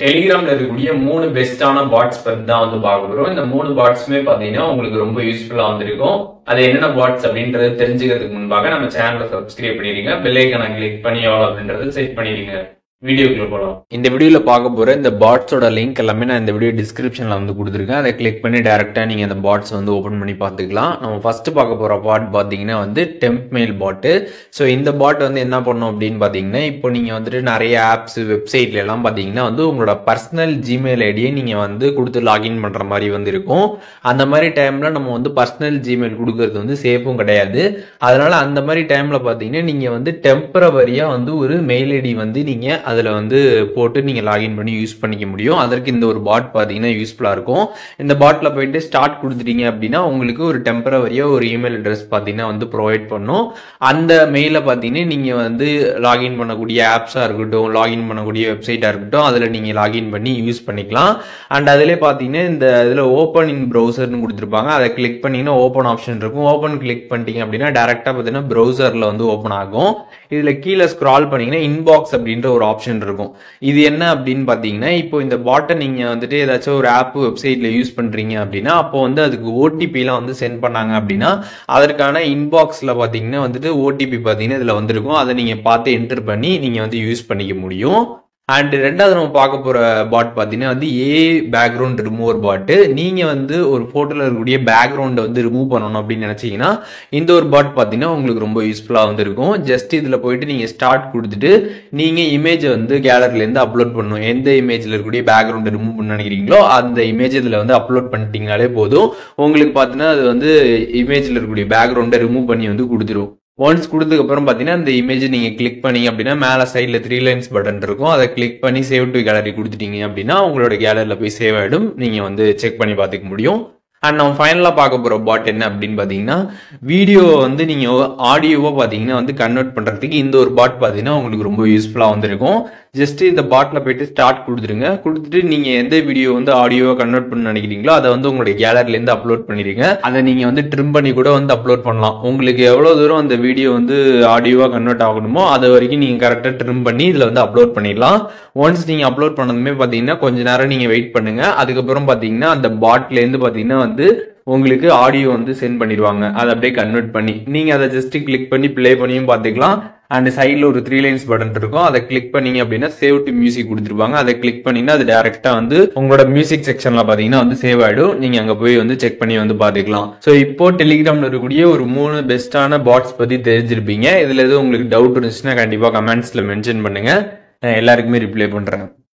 டெலிகிராம்ல இருக்கக்கூடிய 3 பெஸ்டான பாட்ஸ் பத்தி தான் வந்து பார்க்க போறோம். இந்த 3 பாட்ஸுமே பாத்தீங்கன்னா உங்களுக்கு ரொம்ப யூஸ்ஃபுல்லா வந்திருக்கும். அது என்னென்ன பாட்ஸ் அப்படின்றத தெரிஞ்சுக்கிறதுக்கு முன்பாக நம்ம சேனலை சப்ஸ்கிரைப் பண்ணிடுங்க. பெல் ஐகானை கிளிக் பண்ணி ஆல் அப்படின்றத செட் பண்ணிடுங்க. வீடியோக்குள்ள போலாம். இந்த வீடியோல பார்க்க போற இந்த பாட்ஸோட லிங்க் எல்லாமே நான் இந்த வீடியோ டிஸ்கிரிப்ஷன்ல வந்து கொடுத்துருக்கேன். அதை கிளிக் பண்ணி டைரக்டா நீங்க அந்த பாட்ஸ் வந்து ஓபன் பண்ணி பார்த்துக்கலாம். நம்ம ஃபர்ஸ்ட் பார்க்க போற பாட் பாத்தீங்கன்னா வந்து டெம்ப் மெயில் பாட். ஸோ இந்த பாட் வந்து என்ன பண்ணும் அப்படின்னு பாத்தீங்கன்னா, இப்போ நீங்க வந்துட்டு நிறைய ஆப்ஸ் வெப்சைட்ல எல்லாம் பாத்தீங்கன்னா வந்து உங்களோட பர்சனல் ஜிமெயில் ஐடியை நீங்க வந்து கொடுத்து லாகின் பண்ற மாதிரி வந்து இருக்கும். அந்த மாதிரி டைம்ல நம்ம வந்து பர்சனல் ஜிமெயில் கொடுக்கறது வந்து சேஃபும் கிடையாது. அதனால அந்த மாதிரி டைம்ல பாத்தீங்கன்னா நீங்க வந்து டெம்பரவரியா வந்து ஒரு மெயில் ஐடி வந்து நீங்க அதுல வந்து போட்டு நீங்க லாகின் பண்ணி யூஸ் பண்ணிக்க முடியும். அதற்கு இந்த ஒரு பாட் பாத்தீங்கன்னா யூஸ்ஃபுல்லா இருக்கும். இந்த பாட்ல போயிட்டு ஸ்டார்ட் கொடுத்துட்டீங்க அப்படின்னா உங்களுக்கு ஒரு டெம்பரவரியா ஒரு இமெயில் அட்ரஸ் பாத்தீங்கன்னா வந்து ப்ரொவைட் பண்ணும். அந்த மெயில பாத்தீங்கன்னா நீங்க வந்து லாகின் பண்ணக்கூடிய ஆப்ஸா இருக்கட்டும், லாகின் பண்ணக்கூடிய வெப்சைட்டா இருக்கட்டும், அதுல நீங்க லாகின் பண்ணி யூஸ் பண்ணிக்கலாம். அண்ட் அதுல பாத்தீங்கன்னா இந்த இதுல ஓபன் இன் ப்ரௌசர்னு கொடுத்துருப்பாங்க. அதை கிளிக் பண்ணீங்கன்னா ஓபன் ஆப்ஷன் இருக்கும். ஓபன் கிளிக் பண்ணிட்டீங்க அப்படின்னா டைரக்டா பாத்தீங்கன்னா ப்ரௌசர்ல வந்து ஓபன் ஆகும். இதுல கீழே ஸ்க்ரால் பண்ணீங்கன்னா இன்பாக்ஸ் அப்படின்ற ஒரு ஆப்ஷன் இருக்கும். இது என்ன அப்படின்னு பாத்தீங்கன்னா, இப்போ இந்த பாட்டை நீங்க வந்துட்டு ஏதாச்சும் ஒரு ஆப் வெப்சைட்ல யூஸ் பண்றீங்க அப்படின்னா, அப்போ வந்து அதுக்கு ஓடிபி எல்லாம் வந்து சென்ட் பண்ணாங்க அப்படின்னா அதற்கான இன்பாக்ஸ்ல பாத்தீங்கன்னா வந்துட்டு ஓடிபி பாத்தீங்கன்னா இதுல வந்திருக்கும். அதை நீங்க பார்த்து என்டர் பண்ணி நீங்க வந்து யூஸ் பண்ணிக்க முடியும். அண்ட் ரெண்டாவது நம்ம பார்க்க போற பாட் பாத்தீங்கன்னா வந்து பேக்ரவுண்ட் ரிமூவர் பாட். நீங்க வந்து ஒரு போட்டோல இருக்கக்கூடிய பேக்ரவுண்டை வந்து ரிமூவ் பண்ணணும் அப்படின்னு நினைச்சீங்கன்னா இந்த ஒரு பாட் பாத்தீங்கன்னா உங்களுக்கு ரொம்ப யூஸ்ஃபுல்லா வந்து இருக்கும். ஜஸ்ட் இதுல போயிட்டு நீங்க ஸ்டார்ட் கொடுத்துட்டு நீங்க இமேஜ் வந்து கேலரில இருந்து அப்லோட் பண்ணணும். எந்த இமேஜ்ல இருக்கக்கூடிய பேக்ரவுண்டை ரிமூவ் பண்ண நினைக்கிறீங்களோ அந்த இமேஜ் இதுல வந்து அப்லோட் பண்ணிட்டீங்கனாலே போதும். உங்களுக்கு பாத்தீங்கன்னா அது வந்து இமேஜ்ல இருக்கக்கூடிய பேக்ரவுண்டை ரிமூவ் பண்ணி வந்து கொடுத்துரும். ஒன்ஸ் கொடுத்ததுக்கு அப்புறம் பாத்தீங்கன்னா இந்த இமேஜ் நீங்க கிளிக் பண்ணீங்க அப்படின்னா மேல சைட்ல 3 லைன்ஸ் பட்டன் இருக்கும். அதை கிளிக் பண்ணி சேவ் டு கேலரி கொடுத்துட்டீங்க அப்படின்னா உங்களோட கேலரியில போய் சேவ் ஆயிடும். நீங்க வந்து செக் பண்ணி பார்த்துக்க முடியும். அண்ட் நம்ம ஃபைனலா பார்க்க போற பாட் என்ன அப்படின்னு பாத்தீங்கன்னா, வீடியோ வந்து நீங்க ஆடியோவா பாத்தீங்கன்னா வந்து கன்வெர்ட் பண்றதுக்கு இந்த ஒரு பாட் பாத்தீங்கன்னா உங்களுக்கு ரொம்ப யூஸ்ஃபுல்லா வந்திருக்கும். ஜஸ்ட் இந்த பாட்ல போயிட்டு ஸ்டார்ட் கொடுத்துருங்க. கொடுத்துட்டு நீங்க எந்த வீடியோ வந்து ஆடியோவா கன்வெர்ட் பண்ண நினைக்கிறீங்களோ அதை வந்து உங்களுடைய கேலரில இருந்து அப்லோட் பண்ணிருங்க. அதை நீங்க வந்து ட்ரிம் பண்ணி கூட வந்து அப்லோட் பண்ணலாம். உங்களுக்கு எவ்வளவு தூரம் அந்த வீடியோ வந்து ஆடியோவா கன்வெர்ட் ஆகணுமோ அது வரைக்கும் நீங்க கரெக்டா ட்ரிம் பண்ணி இதுல வந்து அப்லோட் பண்ணிடலாம். ஒன்ஸ் நீங்க அப்லோட் பண்ணதுமே பாத்தீங்கன்னா கொஞ்ச நேரம் நீங்க வெயிட் பண்ணுங்க. அதுக்கப்புறம் பாத்தீங்கன்னா அந்த பாட்ல இருந்து பாத்தீங்கன்னா வந்து உங்களுக்கு ஆடியோ வந்து சென்ட் பண்ணிடுவாங்க. அதை அப்படியே கன்வெர்ட் பண்ணி நீங்க அதை ஜஸ்ட் கிளிக் பண்ணி பிளே பண்ணியும் பாத்துக்கலாம். அண்ட் சைட்ல ஒரு 3 லைன்ஸ் பட்டன் இருக்கும். அதை கிளிக் பண்ணீங்க அப்படின்னா சேவ் டு மியூசிக் கொடுத்துருப்பாங்க. அதை கிளிக் பண்ணீங்கன்னா அது டைரக்டா வந்து உங்களோட மியூசிக் செக்ஷன்ல பாத்தீங்கன்னா வந்து சேவ் ஆயிடும். நீங்க அங்க போய் வந்து செக் பண்ணி வந்து பாத்துக்கலாம். சோ இப்போ டெலிகிராம்ல இருக்கக்கூடிய ஒரு 3 பெஸ்டான பாட்ஸ் பத்தி தெரிஞ்சிருப்பீங்க. இதுல எதுவும் உங்களுக்கு டவுட் இருந்துச்சுன்னா கண்டிப்பா கமெண்ட்ஸ்ல மென்ஷன் பண்ணுங்க. நான் எல்லாருக்குமே ரிப்ளை பண்றேன்.